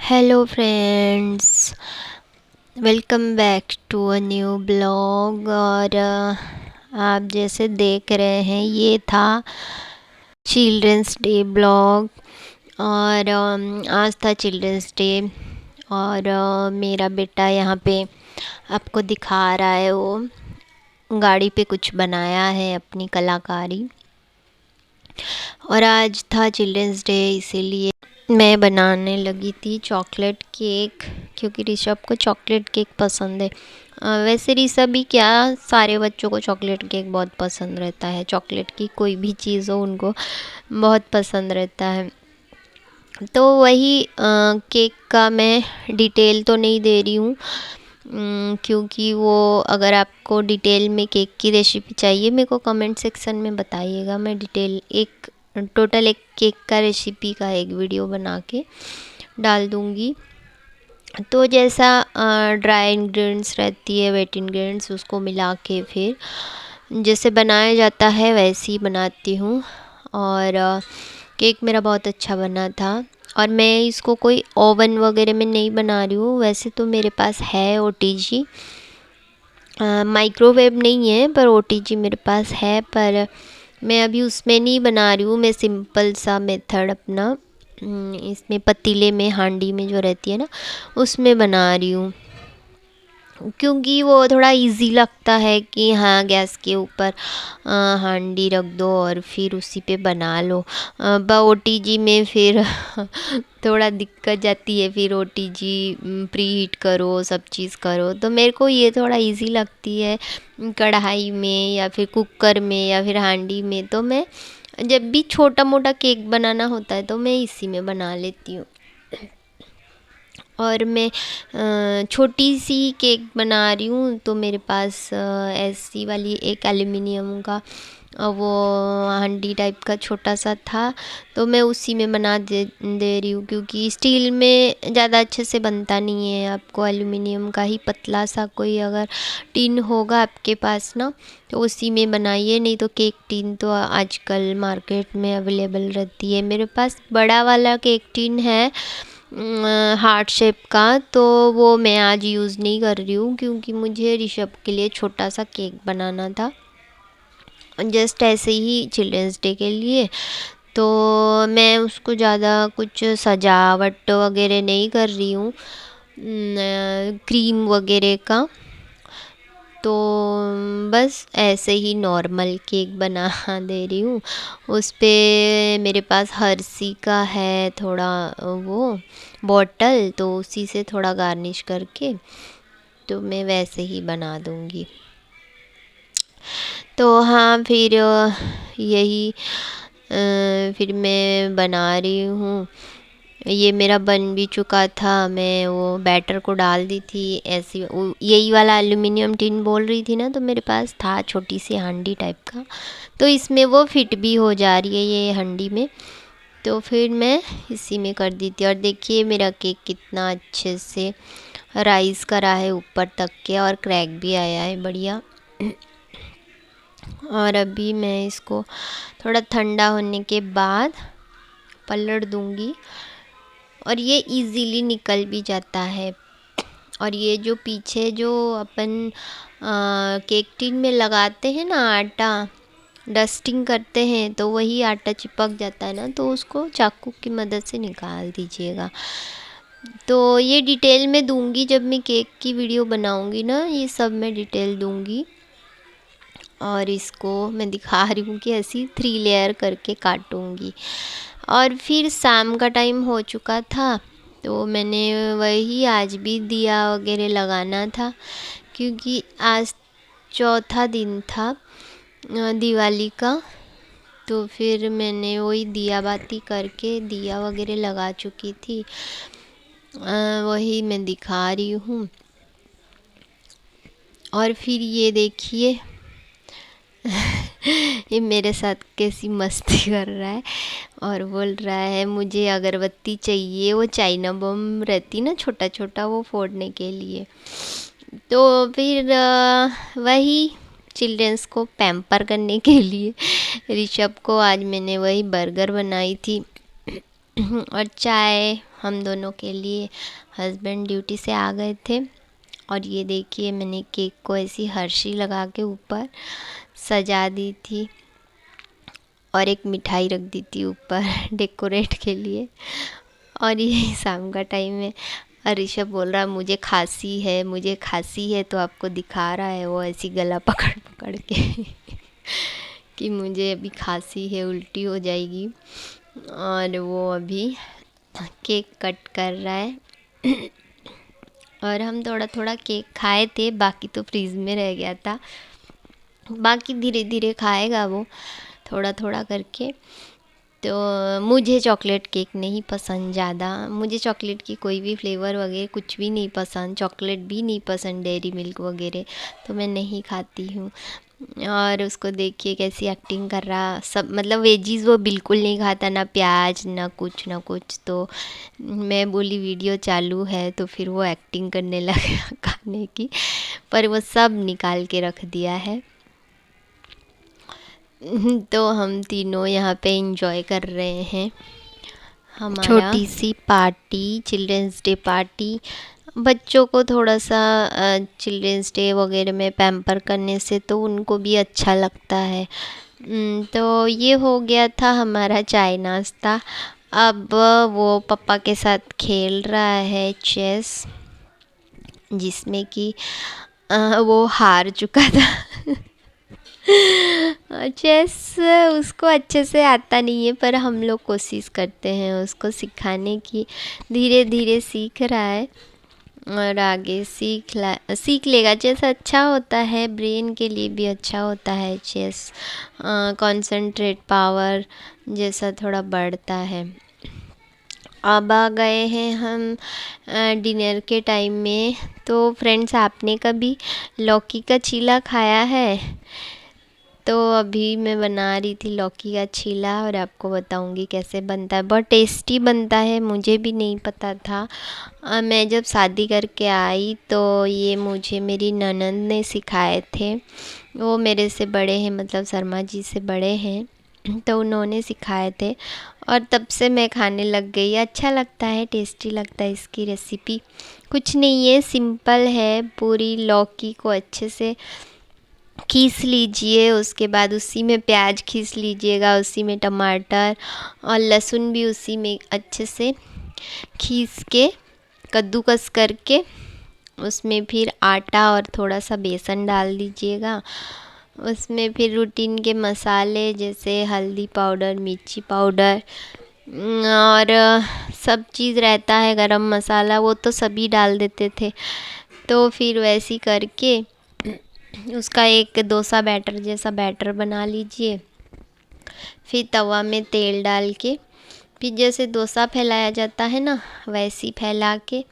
Hello friends, welcome back to a new blog. और आप जैसे देख रहे हैं ये था चिल्ड्रंस डे ब्लॉग। और आज था चिल्ड्रंस डे। और मेरा बेटा यहाँ पे आपको दिखा रहा है, वो गाड़ी पे कुछ बनाया है अपनी कलाकारी। और आज था चिल्ड्रंस डे, इसीलिए मैं बनाने लगी थी चॉकलेट केक, क्योंकि ऋषभ को चॉकलेट केक पसंद है। वैसे ऋषभ भी क्या, सारे बच्चों को चॉकलेट केक बहुत पसंद रहता है। चॉकलेट की कोई भी चीज़ हो उनको बहुत पसंद रहता है। तो वही केक का मैं डिटेल तो नहीं दे रही हूँ, क्योंकि वो अगर आपको डिटेल में केक की रेसिपी चाहिए मेरे को कमेंट सेक्शन में बताइएगा। मैं डिटेल एक टोटल एक केक का रेसिपी का एक वीडियो बना के डाल दूँगी। तो जैसा ड्राई इंग्रेडिएंट्स रहती है, वेट इंग्रेडिएंट्स, उसको मिला के फिर जैसे बनाया जाता है वैसे ही बनाती हूँ। और केक मेरा बहुत अच्छा बना था। और मैं इसको कोई ओवन वगैरह में नहीं बना रही हूँ, वैसे तो मेरे पास है ओटीजी, माइक्रोवेव नहीं है पर ओटीजी मेरे पास है। पर मैं अभी उसमें नहीं बना रही हूँ, मैं सिंपल सा मेथड अपना इसमें पतीले में, हांडी में जो रहती है ना, उसमें बना रही हूँ। क्योंकि वो थोड़ा इजी लगता है कि हाँ गैस के ऊपर हांडी रख दो और फिर उसी पे बना लो। ओटीजी में फिर थोड़ा दिक्कत जाती है, फिर ओटीजी प्री हीट करो, सब चीज़ करो। तो मेरे को ये थोड़ा इजी लगती है कढ़ाई में या फिर कुकर में या फिर हांडी में। तो मैं जब भी छोटा मोटा केक बनाना होता है तो मैं इसी में बना लेती हूँ। और मैं छोटी सी केक बना रही हूँ, तो मेरे पास ऐसी वाली एक एल्युमिनियम का वो हांडी टाइप का छोटा सा था, तो मैं उसी में बना दे रही हूँ। क्योंकि स्टील में ज़्यादा अच्छे से बनता नहीं है, आपको एल्युमिनियम का ही पतला सा कोई अगर टिन होगा आपके पास ना, तो उसी में बनाइए। नहीं तो केक टिन तो आजकल मार्केट में अवेलेबल रहती है। मेरे पास बड़ा वाला केक टिन है हार्ट शेप का, तो वो मैं आज यूज़ नहीं कर रही हूँ, क्योंकि मुझे ऋषभ के लिए छोटा सा केक बनाना था, जस्ट ऐसे ही चिल्ड्रंस डे के लिए। तो मैं उसको ज़्यादा कुछ सजावट वगैरह नहीं कर रही हूँ क्रीम वगैरह का। तो बस ऐसे ही नॉर्मल केक बना दे रही हूँ। उस पे मेरे पास हर्सी का है थोड़ा वो बॉटल, तो उसी से थोड़ा गार्निश करके तो मैं वैसे ही बना दूँगी। तो हाँ फिर यही फिर मैं बना रही हूँ। ये मेरा बन भी चुका था, मैं वो बैटर को डाल दी थी ऐसी यही वाला एल्युमिनियम टिन बोल रही थी ना, तो मेरे पास था छोटी सी हांडी टाइप का, तो इसमें वो फिट भी हो जा रही है ये हांडी में। तो फिर मैं इसी में कर दी थी। और देखिए मेरा केक कितना अच्छे से राइस करा है ऊपर तक के, और क्रैक भी आया है बढ़िया। और अभी मैं इसको थोड़ा ठंडा होने के बाद पलट दूँगी, और ये इजीली निकल भी जाता है। और ये जो पीछे जो अपन केक टिन में लगाते हैं ना आटा, डस्टिंग करते हैं, तो वही आटा चिपक जाता है ना, तो उसको चाकू की मदद से निकाल दीजिएगा। तो ये डिटेल में दूंगी जब मैं केक की वीडियो बनाऊंगी ना, ये सब मैं डिटेल दूंगी। और इसको मैं दिखा रही हूँ कि ऐसी 3 लेयर करके काटूँगी। और फिर शाम का टाइम हो चुका था, तो मैंने वही आज भी दिया वगैरह लगाना था, क्योंकि आज चौथा दिन था दिवाली का। तो फिर मैंने वही दिया बाती करके दिया वगैरह लगा चुकी थी, वही मैं दिखा रही हूँ। और फिर ये देखिए ये मेरे साथ कैसी मस्ती कर रहा है और बोल रहा है मुझे अगरबत्ती चाहिए, वो चाइना बम रहती ना छोटा छोटा, वो फोड़ने के लिए। तो फिर वही चिल्ड्रंस को पैम्पर करने के लिए ऋषभ को आज मैंने वही बर्गर बनाई थी और चाय हम दोनों के लिए हस्बैंड ड्यूटी से आ गए थे। और ये देखिए मैंने केक को ऐसी हर्षी लगा के ऊपर सजा दी थी और एक मिठाई रख दी थी ऊपर डेकोरेट के लिए। और ये शाम का टाइम है और ऋषभ बोल रहा मुझे खांसी है, मुझे खांसी है, तो आपको दिखा रहा है वो ऐसी गला पकड़ पकड़ के कि मुझे अभी खांसी है, उल्टी हो जाएगी। और वो अभी केक कट कर रहा है और हम थोड़ा थोड़ा केक खाए थे, बाकी तो फ्रीज़ में रह गया था। बाकी धीरे धीरे खाएगा वो थोड़ा थोड़ा करके। तो मुझे चॉकलेट केक नहीं पसंद ज़्यादा, मुझे चॉकलेट की कोई भी फ्लेवर वगैरह कुछ भी नहीं पसंद, चॉकलेट भी नहीं पसंद, डेयरी मिल्क वगैरह तो मैं नहीं खाती हूँ। और उसको देखिए कैसी एक्टिंग कर रहा, सब मतलब वेजीज़ वो बिल्कुल नहीं खाता, ना प्याज ना कुछ ना कुछ। तो मैं बोली वीडियो चालू है, तो फिर वो एक्टिंग करने लगा खाने की, पर वो सब निकाल के रख दिया है। तो हम तीनों यहाँ पे एंजॉय कर रहे हैं हमारा छोटी सी पार्टी, चिल्ड्रंस डे पार्टी। बच्चों को थोड़ा सा चिल्ड्रंस डे वगैरह में पैम्पर करने से तो उनको भी अच्छा लगता है। तो ये हो गया था हमारा चाय नाश्ता। अब वो पापा के साथ खेल रहा है चेस, जिसमें कि वो हार चुका था चेस उसको अच्छे से आता नहीं है, पर हम लोग कोशिश करते हैं उसको सिखाने की, धीरे धीरे सीख रहा है और आगे सीख लेगा। चेस अच्छा होता है, ब्रेन के लिए भी अच्छा होता है चेस, कंसंट्रेट पावर जैसा थोड़ा बढ़ता है। अब आ गए हैं हम डिनर के टाइम में। तो फ्रेंड्स, आपने कभी लौकी का चीला खाया है? तो अभी मैं बना रही थी लौकी का चीला और आपको बताऊंगी कैसे बनता है। बहुत टेस्टी बनता है, मुझे भी नहीं पता था। मैं जब शादी करके आई तो ये मुझे मेरी ननंद ने सिखाए थे। वो मेरे से बड़े हैं, मतलब शर्मा जी से बड़े हैं, तो उन्होंने सिखाए थे और तब से मैं खाने लग गई। अच्छा लगता है, टेस्टी लगता है। इसकी रेसिपी कुछ नहीं है, सिंपल है। पूरी लौकी को अच्छे से खीस लीजिए, उसके बाद उसी में प्याज खीस लीजिएगा, उसी में टमाटर और लहसुन भी उसी में अच्छे से खीस के कद्दूकस करके उसमें फिर आटा और थोड़ा सा बेसन डाल दीजिएगा। उसमें फिर रूटीन के मसाले जैसे हल्दी पाउडर, मिर्ची पाउडर और सब चीज़ रहता है, गरम मसाला, वो तो सभी डाल देते थे। तो फिर वैसी करके उसका एक डोसा बैटर जैसा बैटर बना लीजिए। फिर तवा में तेल डाल के फिर जैसे डोसा फैलाया जाता है ना, वैसी फैला के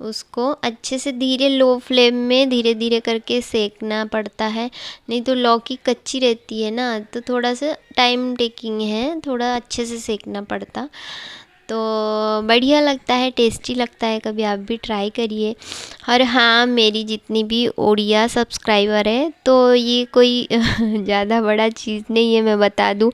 उसको अच्छे से धीरे लो फ्लेम में धीरे धीरे करके सेकना पड़ता है, नहीं तो लौकी कच्ची रहती है ना, तो थोड़ा सा टाइम टेकिंग है, थोड़ा अच्छे से सेकना पड़ता। तो बढ़िया लगता है, टेस्टी लगता है, कभी आप भी ट्राई करिए। और हाँ, मेरी जितनी भी ओडिया सब्सक्राइबर है, तो ये कोई ज़्यादा बड़ा चीज़ नहीं है, मैं बता दूँ।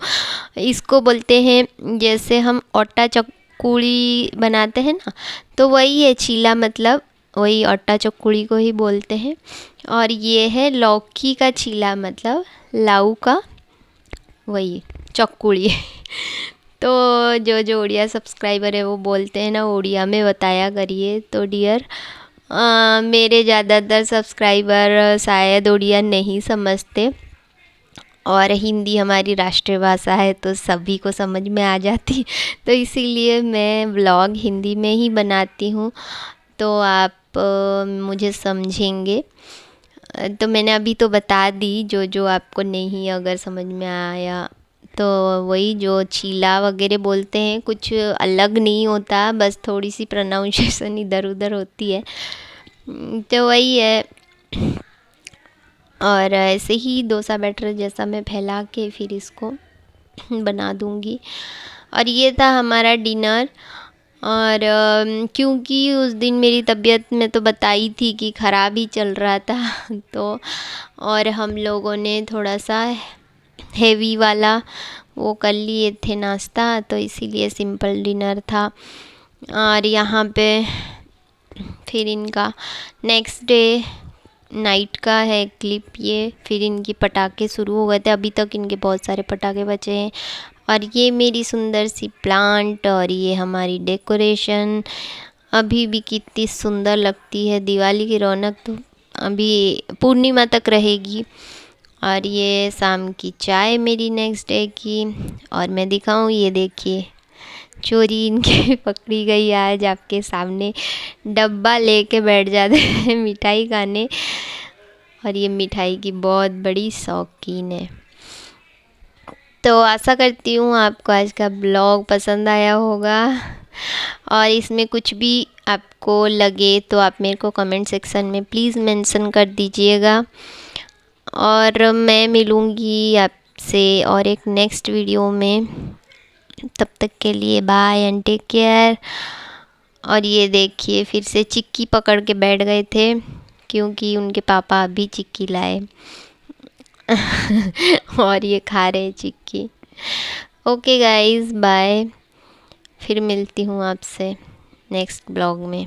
इसको बोलते हैं, जैसे हम आटा चकुड़ी बनाते हैं ना, तो वही है चीला, मतलब वही आटा चकुड़ी को ही बोलते हैं। और ये है लौकी का चीला, मतलब लाऊ का वही चकुड़ी तो जो उड़िया सब्सक्राइबर है वो बोलते हैं ना उड़िया में बताया करिए। तो डियर, मेरे ज़्यादातर सब्सक्राइबर शायद उड़िया नहीं समझते और हिंदी हमारी राष्ट्रीय भाषा है तो सभी को समझ में आ जाती, तो इसीलिए मैं व्लॉग हिंदी में ही बनाती हूँ, तो आप मुझे समझेंगे। तो मैंने अभी तो बता दी जो जो आपको नहीं अगर समझ में आया, तो वही जो चीला वगैरह बोलते हैं, कुछ अलग नहीं होता, बस थोड़ी सी प्रोनाउंसिएशन इधर उधर होती है, तो वही है। और ऐसे ही डोसा बैटर जैसा मैं फैला के फिर इसको बना दूँगी। और ये था हमारा डिनर। और क्योंकि उस दिन मेरी तबीयत में तो बताई थी कि ख़राब ही चल रहा था तो और हम लोगों ने थोड़ा सा हेवी वाला वो कर लिए थे नाश्ता, तो इसीलिए सिंपल डिनर था। और यहाँ पे फिर इनका नेक्स्ट डे नाइट का है क्लिप ये। फिर इनके पटाखे शुरू हो गए थे, अभी तक इनके बहुत सारे पटाखे बचे हैं। और ये मेरी सुंदर सी प्लांट और ये हमारी डेकोरेशन अभी भी कितनी सुंदर लगती है। दिवाली की रौनक तो अभी पूर्णिमा तक रहेगी। और ये शाम की चाय मेरी नेक्स्ट डे की। और मैं दिखाऊं, ये देखिए चोरी इनके पकड़ी गई आज आपके सामने। डब्बा लेके बैठ जाते हैं मिठाई खाने, और ये मिठाई की बहुत बड़ी शौकीन है। तो आशा करती हूँ आपको आज का ब्लॉग पसंद आया होगा, और इसमें कुछ भी आपको लगे तो आप मेरे को कमेंट सेक्शन में प्लीज़ मेंशन कर दीजिएगा। और मैं मिलूँगी आपसे और एक नेक्स्ट वीडियो में। तब तक के लिए बाय एंड टेक केयर। और ये देखिए फिर से चिक्की पकड़ के बैठ गए थे, क्योंकि उनके पापा अभी चिक्की लाए और ये खा रहे चिक्की। Okay guys, bye. फिर मिलती हूँ आपसे नेक्स्ट ब्लॉग में।